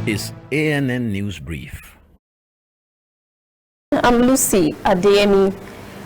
is ANN News Brief. I'm Lucy Adeyemi.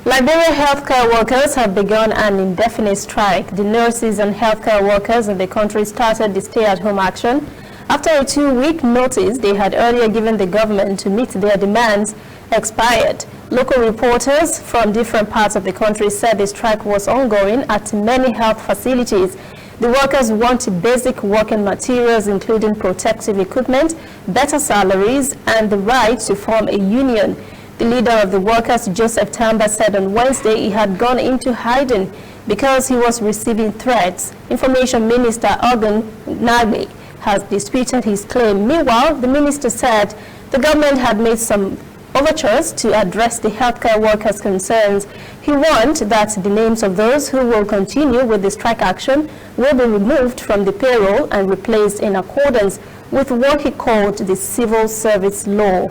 Liberia healthcare workers have begun an indefinite strike. The nurses and healthcare workers in the country started the stay-at-home action after a 2-week notice they had earlier given the government to meet their demands expired. Local reporters from different parts of the country said the strike was ongoing at many health facilities. The workers want basic working materials, including protective equipment, better salaries, and the right to form a union. The leader of the workers, Joseph Tamba, said on Wednesday he had gone into hiding because he was receiving threats. Information Minister Ogun Nagbe has disputed his claim. Meanwhile, the minister said the government had made some overtures to address the healthcare workers' concerns. He warned that the names of those who will continue with the strike action will be removed from the payroll and replaced in accordance with what he called the civil service law.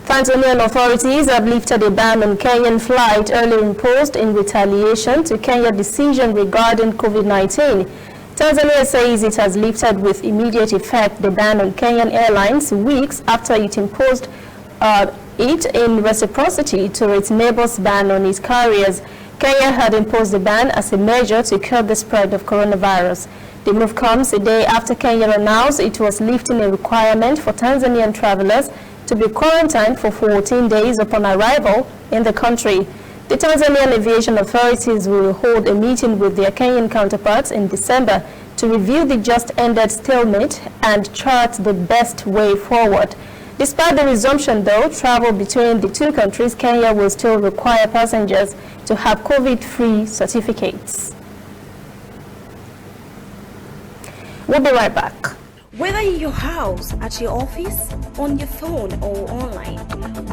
Tanzanian authorities have lifted a ban on Kenyan flight earlier imposed in retaliation to Kenya's decision regarding COVID-19. Tanzania says it has lifted with immediate effect the ban on Kenyan Airlines weeks after it imposed it in reciprocity to its neighbor's ban on its carriers. Kenya had imposed the ban as a measure to curb the spread of coronavirus. The move comes a day after Kenya announced it was lifting a requirement for Tanzanian travelers to be quarantined for 14 days upon arrival in the country. The Tanzanian aviation authorities will hold a meeting with their Kenyan counterparts in December to review the just-ended stalemate and chart the best way forward. Despite the resumption, though, travel between the two countries, Kenya will still require passengers to have COVID-free certificates. We'll be right back. Whether in your house, at your office, on your phone or online,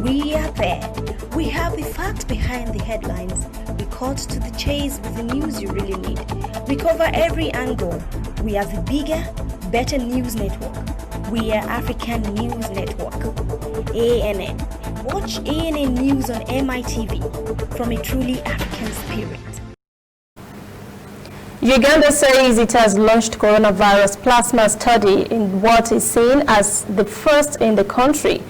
we are there. We have the facts behind the headlines. We cut to the chase with the news you really need. We cover every angle. We are the bigger, better news network. We are African News Network. ANN. Watch ANN News on MITV from a truly African spirit. Uganda says it has launched coronavirus plasma study in what is seen as the first in the country.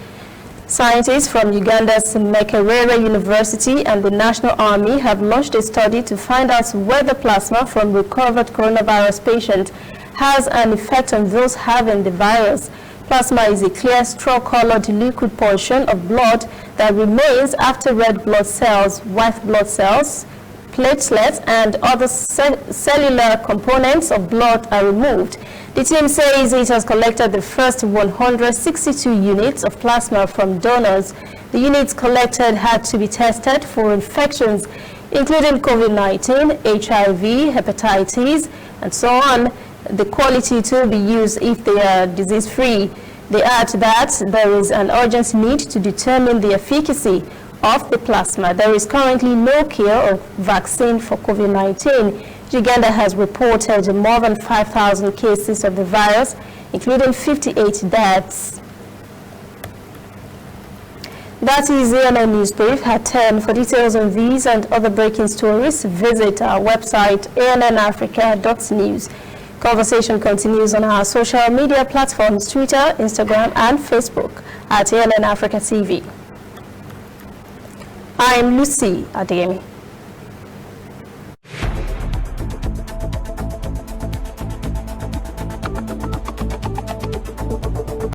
Scientists from Uganda's Makerere University and the National Army have launched a study to find out whether plasma from recovered coronavirus patients has an effect on those having the virus. Plasma is a clear straw-colored liquid portion of blood that remains after red blood cells, white blood cells, platelets, and other cellular components of blood are removed. The team says it has collected the first 162 units of plasma from donors. The units collected had to be tested for infections, including COVID-19, HIV, hepatitis, and so on. The quality to be used if they are disease-free. They add that there is an urgent need to determine the efficacy of the plasma. There is currently no cure or vaccine for COVID-19. Uganda has reported more than 5,000 cases of the virus, including 58 deaths. That is ANN News Brief at 10. For details on these and other breaking stories, visit our website annafrica.news. Conversation continues on our social media platforms, Twitter, Instagram, and Facebook at ANN Africa TV. I'm Lucy Adeyemi.